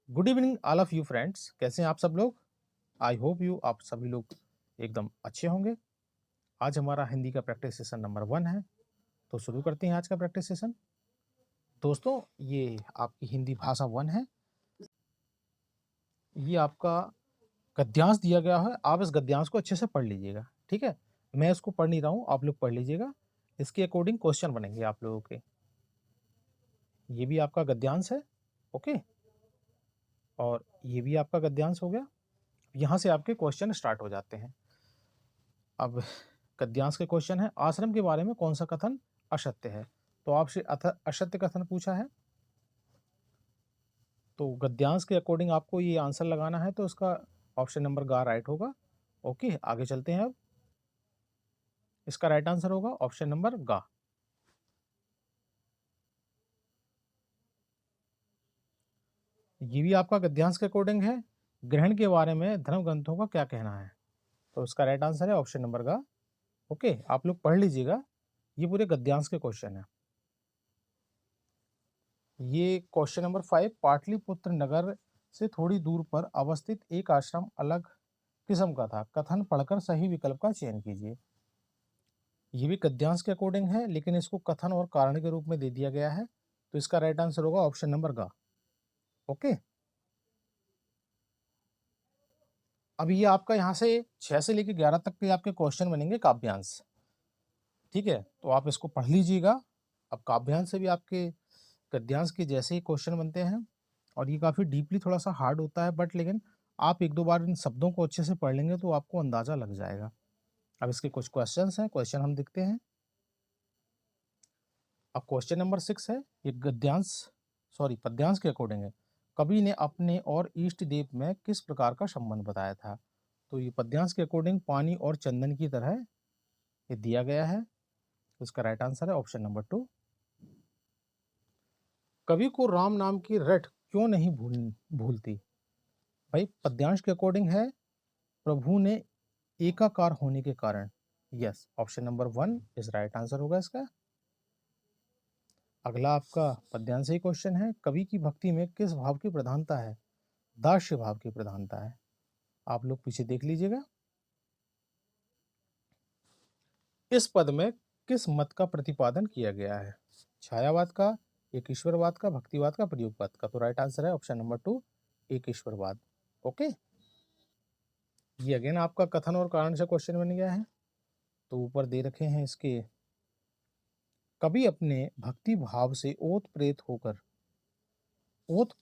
Good evening all of you friends. कैसे हैं आप सब लोग? आई होप यू आप सभी लोग एकदम अच्छे होंगे। आज हमारा हिंदी का प्रैक्टिस सेशन नंबर 1 है, तो शुरू करते हैं आज का प्रैक्टिस सेशन। दोस्तों, ये आपकी हिंदी भाषा 1 है। ये आपका गद्यांश दिया गया है, आप इस गद्यांश को अच्छे से पढ़ लीजिएगा, ठीक है? मैं इसको पढ़ नहीं रहा हूँ, आप लोग पढ़ लीजिएगा। इसके अकॉर्डिंग क्वेश्चन बनेंगे आप लोगों के। ये भी आपका गद्यांश है, ओके? और ये भी आपका गद्यांश हो गया। यहाँ से आपके क्वेश्चन स्टार्ट हो जाते हैं। अब गद्यांश के क्वेश्चन है, आश्रम के बारे में कौन सा कथन असत्य है? तो आपसे असत्य कथन पूछा है, तो गद्यांश के अकॉर्डिंग आपको ये आंसर लगाना है, तो इसका ऑप्शन नंबर गा राइट होगा। ओके, आगे चलते हैं। अब इसका राइट आंसर होगा ऑप्शन नंबर गा। ये भी आपका गद्यांश के अकॉर्डिंग है। ग्रहण के बारे में धर्म ग्रंथों का क्या कहना है? तो इसका राइट आंसर है ऑप्शन नंबर गा। ओके, आप लोग पढ़ लीजिएगा, ये पूरे गद्यांश के क्वेश्चन है। ये क्वेश्चन नंबर 5, पाटलिपुत्र नगर से थोड़ी दूर पर अवस्थित एक आश्रम अलग किस्म का था, कथन पढ़कर सही विकल्प का चयन कीजिए। ये भी गद्यांश के अकॉर्डिंग है, लेकिन इसको कथन और कारण के रूप में दे दिया गया है, तो इसका राइट आंसर होगा ऑप्शन नंबर गा। ओके, अब ये आपका यहाँ से 6 से लेकर 11 तक के आपके क्वेश्चन बनेंगे काव्यांश, ठीक है? तो आप इसको पढ़ लीजिएगा। अब काव्यांश से भी आपके गद्यांश के जैसे ही क्वेश्चन बनते हैं, और ये काफ़ी डीपली थोड़ा सा हार्ड होता है, बट लेकिन आप एक दो बार इन शब्दों को अच्छे से पढ़ लेंगे तो आपको अंदाजा लग जाएगा। अब इसके कुछ क्वेश्चंस हैं, क्वेश्चन हम देखते हैं। अब क्वेश्चन नंबर 6 है, ये पद्यांश के अकॉर्डिंग है। कवि ने अपने और इष्ट देव में किस प्रकार का संबंध बताया था? तो ये पद्यांश के अकॉर्डिंग पानी और चंदन की तरह ये दिया गया है, तो इसका राइट आंसर है ऑप्शन नंबर 2। कवि को राम नाम की रट क्यों नहीं भूलती? भाई पद्यांश के अकॉर्डिंग है, प्रभु ने एकाकार होने के कारण। Yes, option number 1 is right answer होगा इसका। अगला आपका पद्यांश ही क्वेश्चन है, कवि की भक्ति में किस भाव की प्रधानता है? दास्य भाव की प्रधानता है। आप लोग पीछे देख लीजिएगा। इस पद में किस मत का प्रतिपादन किया गया है? छायावाद का, एक ईश्वरवाद का, भक्तिवाद का, प्रयोगवाद का? तो राइट आंसर है ऑप्शन नंबर 2, एक ईश्वरवाद। ओके, ये अगेन आपका कथन और कारण से क्वेश्चन बन गया है, तो ऊपर दे रखे हैं इसके। कवि अपने भक्ति भाव से ओत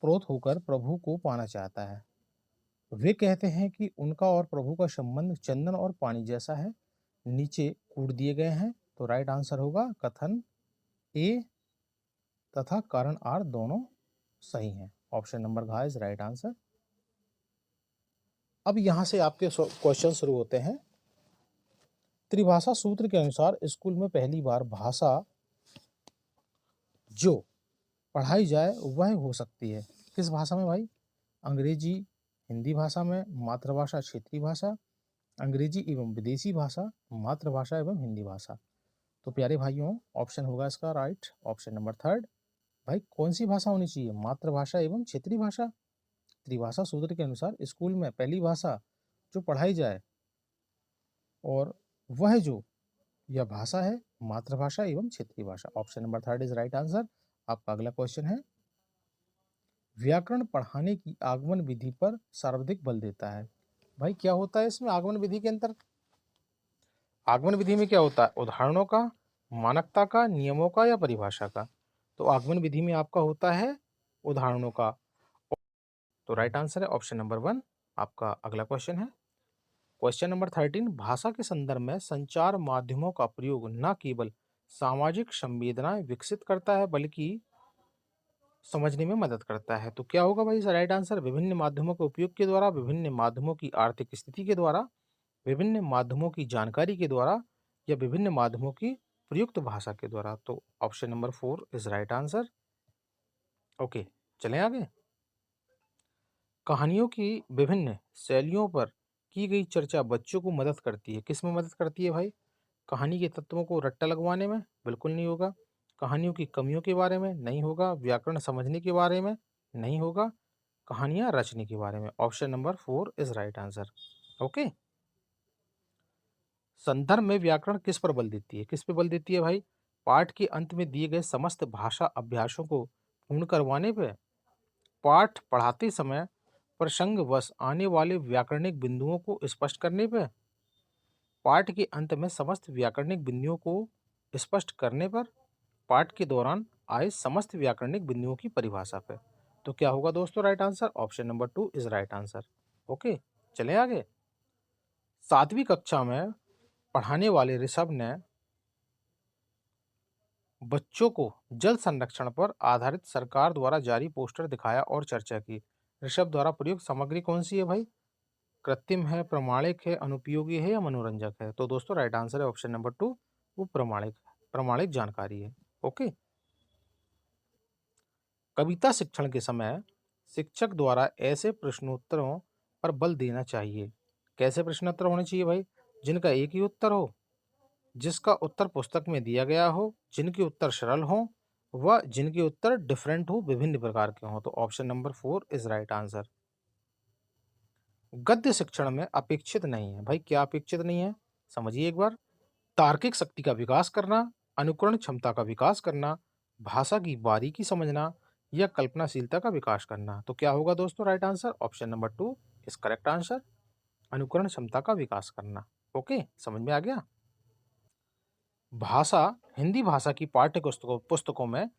प्रोत होकर प्रभु को पाना चाहता है। वे कहते हैं कि उनका और प्रभु का संबंध चंदन और पानी जैसा है। नीचे कूट दिए गए हैं, तो राइट आंसर होगा कथन ए तथा कारण आर दोनों सही हैं। ऑप्शन नंबर घ इज राइट आंसर। अब यहां से आपके क्वेश्चन शुरू होते हैं। त्रिभाषा सूत्र के अनुसार स्कूल में पहली बार भाषा जो पढ़ाई जाए वह हो सकती है किस भाषा में भाई? अंग्रेजी हिंदी भाषा में, मातृभाषा क्षेत्रीय भाषा, अंग्रेजी एवं विदेशी भाषा, मातृभाषा एवं हिंदी भाषा। तो प्यारे भाइयों, ऑप्शन होगा इसका राइट ऑप्शन नंबर 3। भाई कौन सी भाषा होनी चाहिए? मातृभाषा एवं क्षेत्रीय भाषा। त्रिभाषा सूत्र के अनुसार स्कूल में पहली भाषा जो पढ़ाई जाए और वह जो यह भाषा है मातृभाषा एवं क्षेत्रीय भाषा। Option number 3 is right answer. आपका अगला क्वेश्चन है, व्याकरण पढ़ाने की आगमन विधि पर सर्वाधिक बल देता है। भाई क्या होता है इसमें आगमन विधि के अंतर? आगमन विधि में क्या होता है? उदाहरणों का, मानकता का, नियमों का, या परिभाषा का? तो आगमन विधि में आपका होता है उदाहरणों का। तो राइट आंसर है ऑप्शन नंबर 1। आपका अगला क्वेश्चन है, क्वेश्चन नंबर 13, भाषा के संदर्भ में संचार माध्यमों का प्रयोग न केवल सामाजिक संवेदनाएं विकसित करता है बल्कि समझने में मदद करता है। तो क्या होगा भाई इसका राइट आंसर? विभिन्न माध्यमों के उपयोग के द्वारा, विभिन्न माध्यमों की आर्थिक स्थिति के द्वारा, विभिन्न माध्यमों की जानकारी के द्वारा, या विभिन्न माध्यमों की प्रयुक्त भाषा के द्वारा। तो option number 4 is right answer. Okay, चलें आगे। कहानियों की विभिन्न शैलियों पर की गई चर्चा बच्चों को मदद करती है। किस में मदद करती है भाई? कहानी के तत्वों को रट्टा लगवाने में? बिल्कुल नहीं होगा। कहानियों की कमियों के बारे में? नहीं होगा। व्याकरण समझने के बारे में? नहीं होगा। कहानियां रचने के बारे में। Option number 4 is right answer. Okay. संदर्भ में व्याकरण किस पर बल देती है? किस पे बल देती है भाई? पाठ के अंत में दिए गए समस्त भाषा अभ्यासों को पूर्ण करवाने पे, पाठ पढ़ाते समय प्रसंगवश आने वाले व्याकरणिक बिंदुओं को स्पष्ट करने पे, पाठ के अंत में समस्त व्याकरणिक बिंदुओं को स्पष्ट करने पर, पाठ के दौरान आए समस्त व्याकरणिक बिंदुओं की परिभाषा पे। तो क्या होगा दोस्तों right answer? Option number 2 is right answer. Okay, चलें आगे। 7वीं कक्षा में पढ़ाने वाले ऋषभ ने बच्चों को जल संरक्षण पर आधारित सरकार द्वारा जारी पोस्टर दिखाया और चर्चा की। ऋषभ द्वारा प्रयुक्त सामग्री कौन सी है भाई? कृत्रिम है, प्रामाणिक है, अनुपयोगी है या मनोरंजक है? तो दोस्तों राइट आंसर है ऑप्शन नंबर 2, वो प्रामाणिक जानकारी है। ओके। कविता शिक्षण के समय शिक्षक द्वारा ऐसे प्रश्नोत्तरों पर बल देना चाहिए। कैसे प्रश्नोत्तर होने चाहिए भाई? जिनका एक ही उत्तर हो, जिसका उत्तर पुस्तक में दिया गया हो, जिनके उत्तर सरल हो, व जिनके उत्तर डिफरेंट हो, विभिन्न प्रकार के हों। तो option number 4 is right answer. गद्य शिक्षण में अपेक्षित नहीं है भाई। क्या अपेक्षित नहीं है? समझिए एक बार। तार्किक शक्ति का विकास करना, अनुकरण क्षमता का विकास करना, भाषा की बारीकी समझना या कल्पनाशीलता का विकास करना। तो क्या होगा दोस्तों right answer? Option number 2 is correct answer. अनुकरण क्षमता का विकास करना। ओके, समझ में आ गया। भाषा हिंदी भाषा की पाठ्य पुस्तकों पुस्तकों में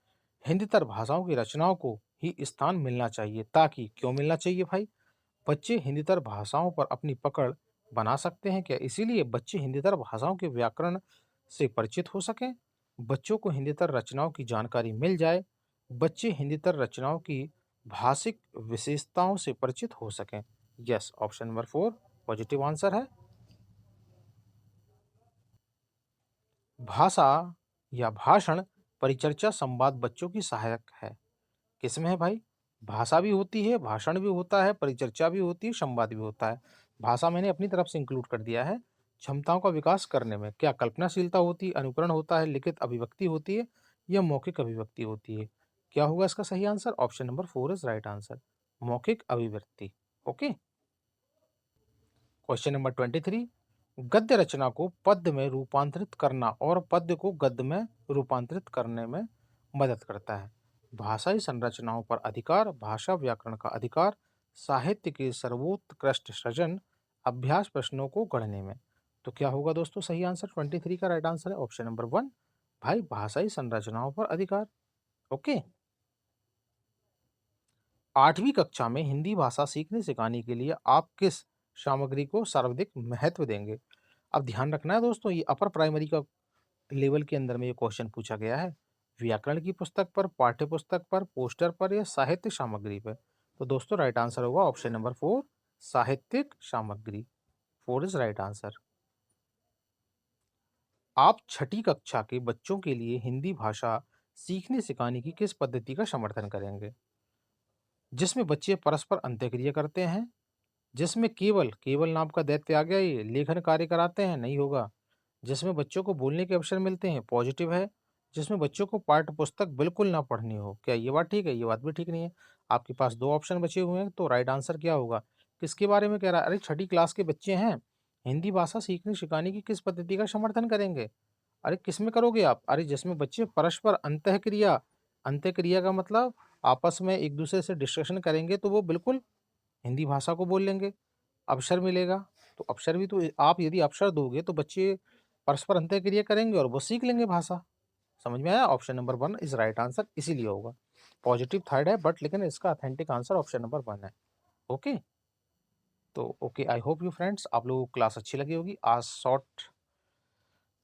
हिंदीतर भाषाओं की रचनाओं को ही स्थान मिलना चाहिए। ताकि क्यों मिलना चाहिए भाई? बच्चे हिंदीतर भाषाओं पर अपनी पकड़ बना सकते हैं क्या? इसीलिए बच्चे हिंदीतर भाषाओं के व्याकरण से परिचित हो सकें, बच्चों को हिंदीतर रचनाओं की जानकारी मिल जाए, बच्चे हिंदीतर रचनाओं की भाषिक विशेषताओं से परिचित हो सकें। Yes, option number 4 positive answer है। भाषा या भाषण परिचर्चा संवाद बच्चों की सहायक है। किसमें है भाई? भाषा भी होती है, भाषण भी होता है, परिचर्चा भी होती है, संवाद भी होता है। भाषा मैंने अपनी तरफ से इंक्लूड कर दिया है। क्षमताओं का विकास करने में क्या कल्पनाशीलता होती है, अनुकरण होता है, लिखित अभिव्यक्ति होती है या मौखिक अभिव्यक्ति होती है? क्या होगा इसका सही answer? Option number 4 is right answer. मौखिक अभिव्यक्ति। ओके। Question number 23। गद्य रचना को पद्य में रूपांतरित करना और पद्य को गद्य में रूपांतरित करने में मदद करता है। भाषाई संरचनाओं पर अधिकार, भाषा व्याकरण का अधिकार, साहित्य के सर्वोत्कृष्ट सृजन, अभ्यास प्रश्नों को गढ़ने में। तो क्या होगा दोस्तों सही आंसर? 23 का राइट आंसर है ऑप्शन नंबर 1 भाई, भाषाई संरचनाओं पर अधिकार। ओके। 8वीं कक्षा में हिंदी भाषा सीखने सिखाने के लिए आप किस सामग्री को सर्वाधिक महत्व देंगे? अब ध्यान रखना है दोस्तों, ये अपर प्राइमरी का लेवल के अंदर में ये क्वेश्चन पूछा गया है। व्याकरण की पुस्तक पर, पाठ्य पुस्तक पर, पोस्टर पर या साहित्य सामग्री पर? तो दोस्तों राइट आंसर होगा ऑप्शन नंबर 4 साहित्यिक सामग्री। 4 इज राइट आंसर। आप छठी कक्षा के बच्चों के लिए हिंदी भाषा सीखने सिखाने की किस पद्धति का समर्थन करेंगे? जिसमें बच्चे परस्पर अंत्यक्रिया करते हैं, जिसमें केवल केवल नाम का दैत्य आ गया, ये लेखन कार्य कराते हैं, नहीं होगा। जिसमें बच्चों को बोलने के अवसर मिलते हैं, पॉजिटिव है। जिसमें बच्चों को पाठ्य पुस्तक बिल्कुल ना पढ़नी हो, क्या ये बात ठीक है? ये बात भी ठीक नहीं है। आपके पास 2 ऑप्शन बचे हुए हैं, तो राइट आंसर क्या होगा? किसके बारे में कह रहा है? अरे छठी क्लास के बच्चे हैं, हिंदी भाषा सीखने सिखाने की किस पद्धति का समर्थन करेंगे? अरे किसमें करोगे आप? अरे जिसमें बच्चे परस्पर अंतःक्रिया, अंत्यक्रिया का मतलब आपस में एक दूसरे से डिस्कशन करेंगे, तो वो बिल्कुल हिंदी भाषा को बोल लेंगे। अवसर मिलेगा, तो अवसर भी तो आप यदि अवसर दोगे तो बच्चे परस्पर अंतःक्रिया करेंगे और वो सीख लेंगे भाषा। समझ में आया? Option number 1 is right answer, इसीलिए होगा। पॉजिटिव थर्ड है बट लेकिन इसका ऑथेंटिक आंसर ऑप्शन नंबर 1 है। ओके। तो okay, I hope you friends आप लोगों को क्लास अच्छी लगी होगी। आज शॉर्ट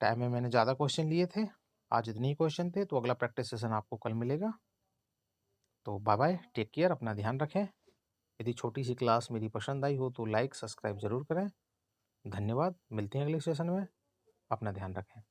टाइम में मैंने ज़्यादा क्वेश्चन लिए थे, आज इतने ही क्वेश्चन थे। तो अगला प्रैक्टिस सेशन आपको कल मिलेगा। तो बाय बाय, टेक केयर, अपना ध्यान रखें। यदि छोटी सी क्लास मेरी पसंद आई हो तो लाइक सब्सक्राइब जरूर करें। धन्यवाद, मिलते हैं अगले सेशन में। अपना ध्यान रखें।